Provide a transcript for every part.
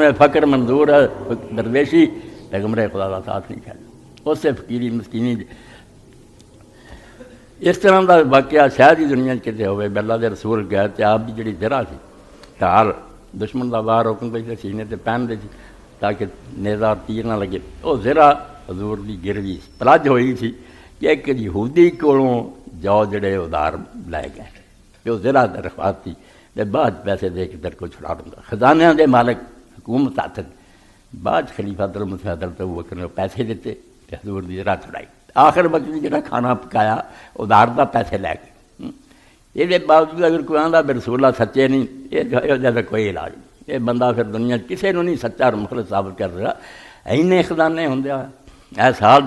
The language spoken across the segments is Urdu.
میں فقر منظور ہے درویشی پیغمبر خدا کا ساتھ نہیں چھڈنا، اس سے فقیری مسکینی اس طرح کا واقعہ شاید ہی دنیا کتے ہوئے۔ اللہ دے رسول گئے تو آپ کی جڑی ذرا سی ڈھال دشمن کا وار روکن پہ سینے تے پہن دے سی تاکہ نیزہ اور تیر نہ لگے، وہ ذرا حضور دی گروی پلج ہوئی تھی کہ ایک یہودی کولوں جو جڑے ادار لے گئے جو ذرا درخواست تھی تے بعد پیسے دے کے در کو چھڑا دوں گا، خزانے دے مالک حکومت آتد بعد خلیفہ حضرت ابوبکر نے پیسے دیتے تے حضور دی ذرا چھڑائی، آخر وقت بھی جڑا کھانا پکایا ادار دا پیسے لے گئے۔ یہ باوجود اگر کوئی آندا بھی رسول اللہ سچے نہیں، یہ جیسا کوئی علاج نہیں، یہ بندہ پھر دنیا کسی نو نہیں سچا اور مخلص ثابت کر رہا۔ اینے خزانے ہوندے اے سال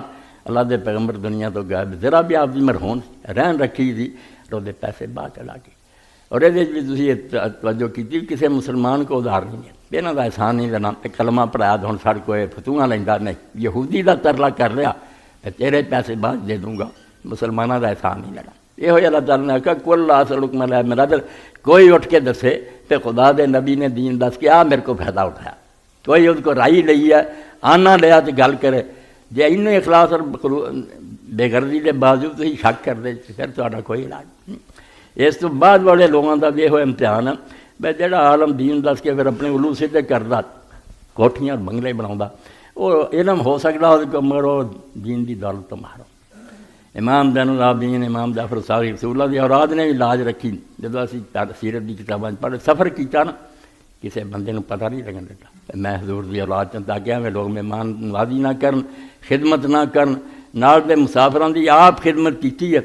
اللہ دے پیغمبر دنیا تو گئے، ذرا بھی آپ دی مرہون رہن رکھی تھی تو دے پیسے بعد چلا کے، اور یہ بھی تسی توجہ کی کسی مسلمان کو ادھار نہیں ہے، یہاں کا احسان نہیں دینا کلمہ پڑھایا تو ہوں سڑ کوئی فتواں لینا نہیں، یہودی دا ترلا کر لیا تیرے پیسے بعد دے دوں گا، مسلمانوں کا احسان نہیں لینا۔ یہ ہوئی اللہ تعالیٰ نے کہا کل اسألکم علیہ من اجر، کوئی اٹھ کے دسے تو خدا دے نبی نے دین دس کے میرے کو فائدہ اٹھایا، کوئی اس کو رائی لئی ہے آنا لیا تو گل کرے، جی انہوں اخلاص اور بے غرضی کے باوجود تھی شک کر دے پھر تہاڈا کوئی علاج نہیں۔ اس تو بعد والے لوگوں کا بھی یہ امتحان ہے بھائی جہاں عالم دین دس کے پھر اپنے علو سیدھے کردا کوٹھیاں اور بنگلے بنا وہ علم ہو سکتا مگر وہ دین دی دولت تو مارو۔ امام زین العابدین امام جعفر صادق رسول اللہ دی اولاد نے بھی لاج رکھی، جب اسی سیرت دی کتاباں پڑھ سفر کیتا نا کسی بندے نو پتہ نہیں لگن دیتا میں حضور دی اولاد چاہتا تاکہ ہمیں لوگ مہمان نوازی نہ کرن، خدمت نہ کرن، نال دے مسافراں دی آپ خدمت کیتی ہے،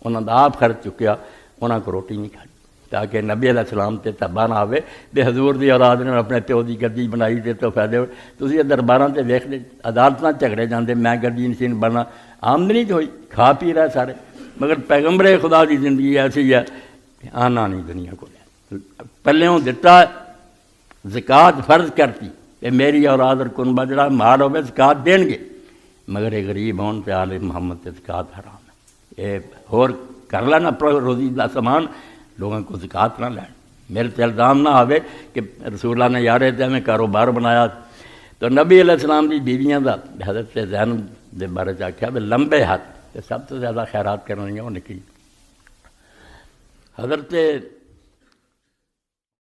انہاں دا آپ خرچ چکیا، انہاں کو روٹی نہیں کھائی تاکہ نبی علیہ السلام تے تباہ نہ آوے بے حضور دی اولاد نے اپنے پیو دی گدی بنائی تے تو فائدے ہوئے۔ تسی درباراں تے ویکھ لے عدالتاں جھگڑے جاندے میں گدی نشین بننا، آمدنی جو ہوئی کھا پی رہے سارے، مگر پیغمبر خدا دی زندگی ایسی ہے کہ آنا نہیں دنیا کو پلےوں دتا زکوٰۃ فرض کرتی کہ میری اولاد اور کنبہ جڑا مال ہوئے زکوٰۃ دین گے، مگر یہ غریب ہون تے آل محمد تے زکوٰۃ حرام ہے، یہ ہور کر لینا روزی دا سامان لوگوں کو زکوٰۃ نہ لین، میرے تے الزام نہ آوے کہ رسول اللہ نے یارے تے ہمیں کاروبار بنایا۔ تو نبی علیہ السلام دی بیویاں دا حضرت زینب دے بارے آخیا بھی لمبے ہاتھ سب تو زیادہ خیرات کرنے وہ نکلی۔ حضرت